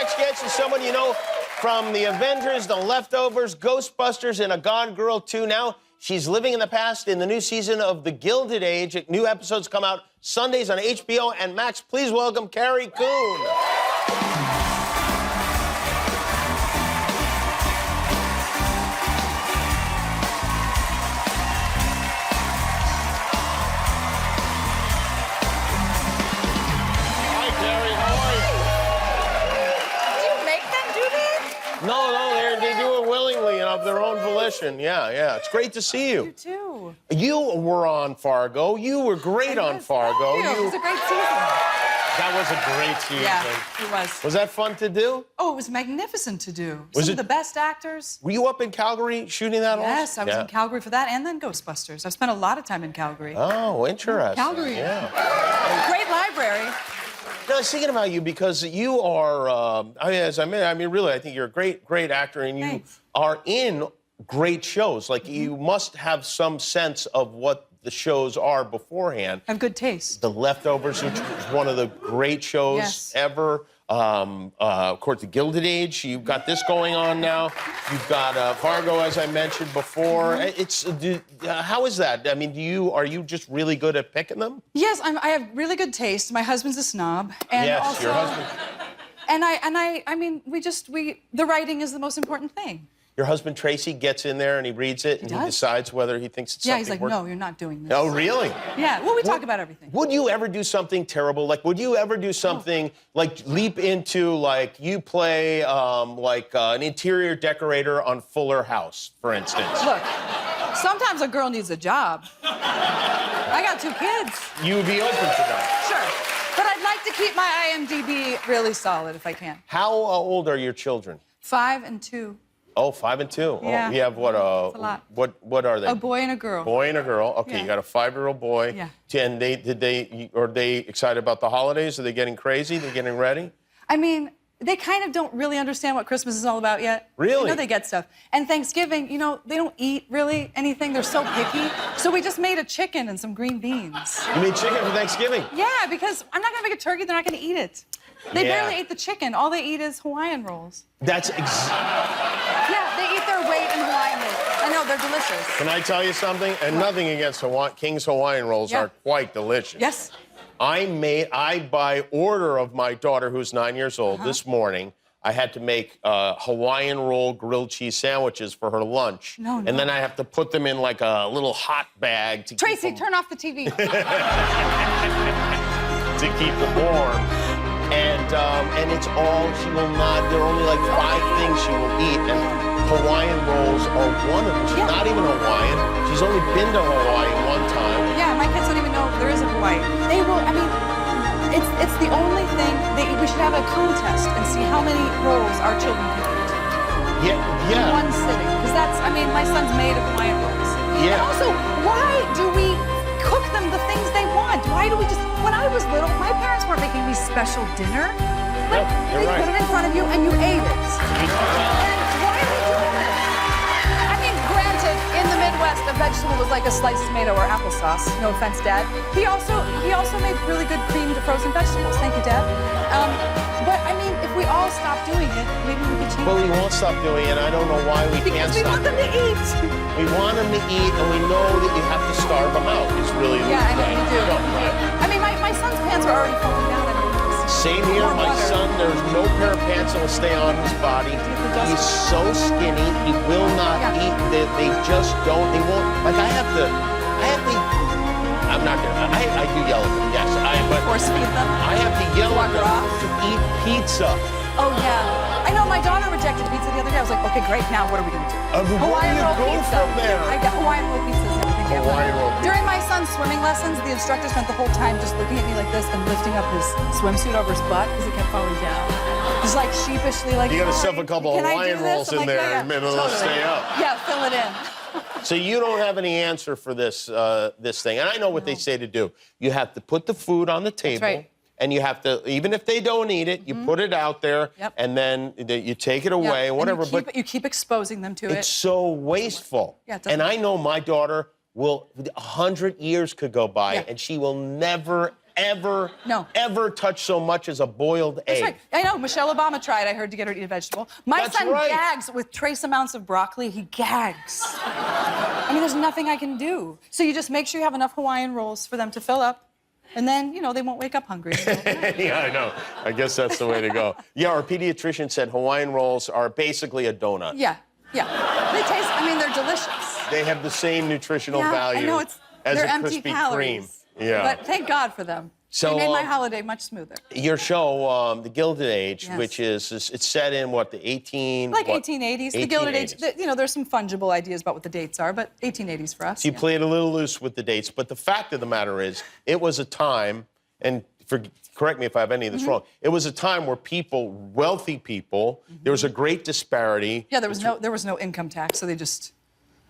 next guest is someone you know from The Avengers, The Leftovers, Ghostbusters, and A Gone Girl 2. Now she's living in the past in the new season of The Gilded Age. New episodes come out Sundays on HBO and Max. Please welcome Carrie Coon. No, they do it willingly and of their own volition. Yeah. It's great to see you. You too. You were on Fargo. You were great on Fargo. It was a great season. That was a great season. Yeah, it was. Was that fun to do? Oh, it was magnificent to do. Was Some it of the best actors. Were you up in Calgary shooting that? Yes, I was in Calgary for that, and then Ghostbusters. I've spent a lot of time in Calgary. Oh, interesting. Calgary. Yeah. Great library. No, I was thinking about you because you are, really, I think you're a great actor, and you are in great shows. Like, you must have some sense of what the shows are beforehand. I have good taste. The Leftovers, which was one of the great shows ever. Of course, The Gilded Age. You've got this going on now. You've got Fargo, as I mentioned before. How is that? I mean, are you just really good at picking them? Yes, I have really good taste. My husband's a snob, and yes, also, your husband. I mean, the writing is the most important thing. Your husband, Tracy, gets in there and he reads it and he decides whether he thinks it's something he's like, no, you're not doing this. Oh, really? Yeah, well, we talk about everything. Would you ever do something terrible? Like, would you ever do something, like, leap into, like, you play, an interior decorator on Fuller House, for instance? Look, sometimes a girl needs a job. I got 2 kids. You would be open to that? Sure. But I'd like to keep my IMDb really solid if I can. How old are your children? 5 and 2. Oh, 5 and 2. Yeah. Oh, you have what? That's a lot. What are they? A boy and a girl. Boy and a girl. Okay, Yeah. you got a 5-year-old boy. Yeah. And are they excited about the holidays? Are they getting crazy? They're getting ready? I mean, they kind of don't really understand what Christmas is all about yet. Really? You know, they get stuff. And Thanksgiving, you know, they don't eat really anything. They're so picky. So we just made a chicken and some green beans. You made chicken for Thanksgiving? Yeah, because I'm not gonna make a turkey. They're not gonna eat it. They barely ate the chicken. All they eat is Hawaiian rolls. Yeah, they eat their weight in Hawaiian rolls. I know, they're delicious. Can I tell you something? And nothing against King's Hawaiian rolls are quite delicious. Yes. I by order of my daughter, who's 9 years old, this morning, I had to make Hawaiian roll grilled cheese sandwiches for her lunch. No. And then I have to put them in like a little hot bag to Tracy, keep them... turn off the TV. to keep them warm. And it's all, she will not, there are only like 5 things she will eat, and Hawaiian rolls are one of them. She's not even Hawaiian. She's only been to Hawaii one time. Yeah, my kids don't even know there is a Hawaii. They will, I mean, it's the only thing, we should have a contest and see how many rolls our children can eat. Yeah. In one sitting, because that's, I mean, my son's made of Hawaiian rolls. Yeah. And also, why do we cook them the things they want? Why do we just, when I was little, my parents weren't making me special dinner. Like, they put it in front of you and you ate it. And why are we doing this? I mean, granted, in the Midwest, a vegetable was like a sliced tomato or applesauce. No offense, Dad. He also made really good creamed frozen vegetables. Thank you, Dad. But I mean, if we all stop doing it, maybe we could change it. Well, we won't stop doing it. I don't know why we can't stop. Because we want them to eat. We want them to eat, and we know that you have to starve them out. It's really I know you do. I mean, my son's pants are already falling down. Same here, my son. There's no pair of pants that will stay on his body. He's so skinny, he will not eat. They just don't. They won't. Like I'm not gonna. I do yell at them. Yes, but force feed them. I have to yell at them to eat pizza. Oh yeah. I know my daughter rejected pizza the other day. I was like, okay, great. Now what are we gonna do? Hawaiian roll pizza. I got Hawaiian roll pizzas and everything. Hawaiian roll pizza. During my son's swimming lessons, the instructor spent the whole time just looking at me like this and lifting up his swimsuit over his butt because it kept falling down. He's like sheepishly like, you gotta stuff a couple Hawaiian rolls in there and it'll stay up. Yeah, fill it in. So you don't have any answer for this thing. And I know what they say to do. You have to put the food on the table. That's right. And you have to, even if they don't eat it, you put it out there, and then you take it away, whatever. And you keep exposing them to it. It's so wasteful. Yeah, and I know my daughter will, 100 years could go by, and she will never, ever, No. ever touched so much as a boiled egg. That's right. I know. Michelle Obama tried, I heard, to get her to eat a vegetable. My That's son right. gags with trace amounts of broccoli. He gags. I mean, there's nothing I can do. So you just make sure you have enough Hawaiian rolls for them to fill up. And then, you know, they won't wake up hungry. Yeah, I know. I guess that's the way to go. Yeah, our pediatrician said Hawaiian rolls are basically a donut. Yeah, yeah. They taste, I mean, they're delicious. They have the same nutritional Yeah, value I know, as they're a empty Krispy calories. Kreme. Yeah. But thank God for them. So, they made my holiday much smoother. Your show, The Gilded Age, Yes. which is it's set in what, the 1880s. The Gilded Age. You know, there's some fungible ideas about what the dates are, but 1880s for us. So you played a little loose with the dates, but the fact of the matter is, it was a time, and correct me if I have any of this wrong, it was a time where people, wealthy people, there was a great disparity. Yeah, there was no income tax, so they just,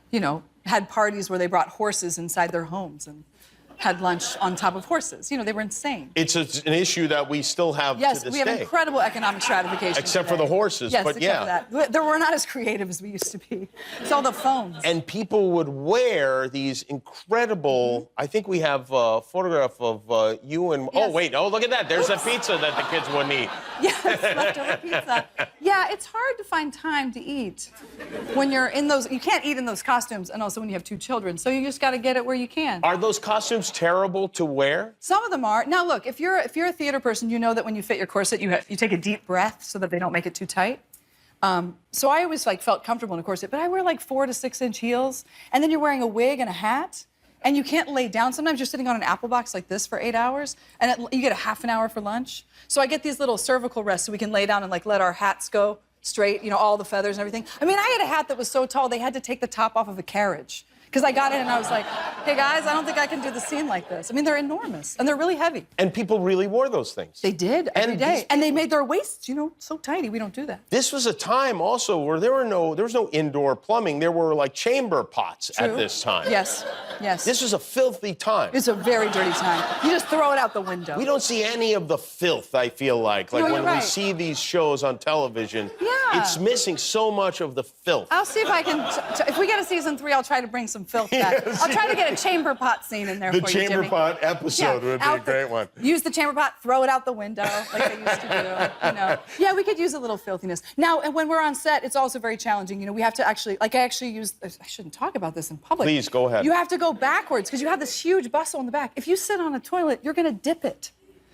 you know, had parties where they brought horses inside their homes and had lunch on top of horses. You know, they were insane. It's an issue that we still have to this day. Yes, we have incredible economic stratification. Except for the horses, yes, but except yeah. for that. We're not as creative as we used to be. It's all the phones. And people would wear these incredible, I think we have a photograph of you and, Yes. oh, wait, oh, look at that. There's a pizza that the kids wouldn't eat. Yes, leftover pizza. Yeah, it's hard to find time to eat when you're in those, you can't eat in those costumes, and also when you have 2 children, so you just got to get it where you can. Are those costumes terrible to wear? Some of them are. Now, look, if you're a theater person, you know that when you fit your corset, you take a deep breath so that they don't make it too tight. So I always felt comfortable in a corset, but I wear like 4 to 6 inch heels, and then you're wearing a wig and a hat, and you can't lay down. Sometimes you're sitting on an apple box like this for 8 hours, and you get a half an hour for lunch. So I get these little cervical rests so we can lay down and let our hats go straight, you know, all the feathers and everything. I mean, I had a hat that was so tall they had to take the top off of a carriage. Because I got in and I was like, hey guys, I don't think I can do the scene like this. I mean, they're enormous and they're really heavy. And people really wore those things. They did every day. And they made their waists, you know, so tiny. We don't do that. This was a time also where there was no indoor plumbing. There were like chamber pots True. at this time. Yes, yes. This was a filthy time. It's a very dirty time. You just throw it out the window. We don't see any of the filth, I feel like. Like No, when you're right. we see these shows on television, Yeah. it's missing so much of the filth. I'll see if I can, if we get a season 3, I'll try to bring some filth back. Yes. I'll try to get a chamber pot scene in there The for you, chamber Jimmy. pot episode would be a great one. Use the chamber pot, throw it out the window like they used to do, you know. Yeah, we could use a little filthiness. Now, and when we're on set, it's also very challenging. You know, we have to actually, I shouldn't talk about this in public. Please, go ahead. You have to go backwards because you have this huge bustle in the back. If you sit on a toilet, you're going to dip it.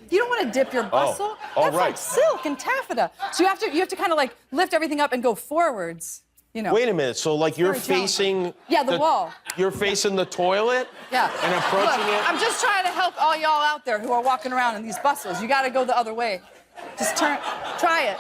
You don't want to dip your bustle. That's right. like silk and taffeta. So you have to kind of lift everything up and go forwards. You know. Wait a minute. So, like, you're very challenging. facing... Yeah, the wall. You're facing the toilet? Yeah. And approaching Look, it? I'm just trying to help all y'all out there who are walking around in these bustles. You got to go the other way. Just try it.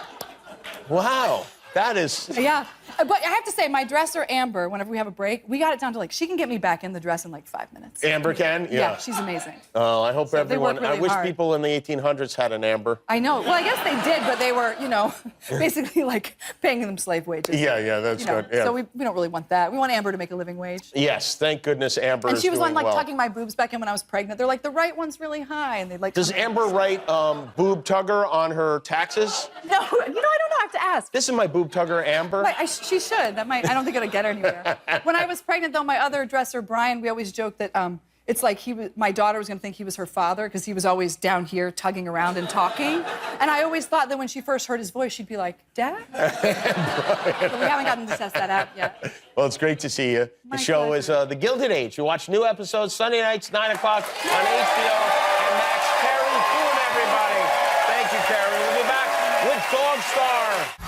Wow. That is... Yeah. But I have to say, my dresser, Amber, whenever we have a break, we got it down to she can get me back in the dress in 5 minutes. Amber can? Yeah, she's amazing. I hope everyone... really I wish hard. people in the 1800s had an Amber. I know. Well, I guess they did, but they were, you know, basically paying them slave wages. Yeah, that's You know, good. Yeah. So we don't really want that. We want Amber to make a living wage. Yes, thank goodness Amber And is she was doing on well. tucking my boobs back in when I was pregnant. They're like, the right one's really high, and they'd Does Amber write boob tugger on her taxes? No, you know, I don't know. I have to ask. This is my boob tugger, Amber. She should. That might. I don't think it'll get her anywhere. When I was pregnant, though, my other dresser, Brian, we always joked that it's like my daughter was going to think he was her father because he was always down here tugging around and talking. And I always thought that when she first heard his voice, she'd be like, Dad? But we haven't gotten to test that out yet. Well, it's great to see you. My The show pleasure. is The Gilded Age. You watch new episodes Sunday nights, 9 o'clock on HBO. And that's Carrie Coon, everybody. Thank you, Carrie. We'll be back with Dog Star.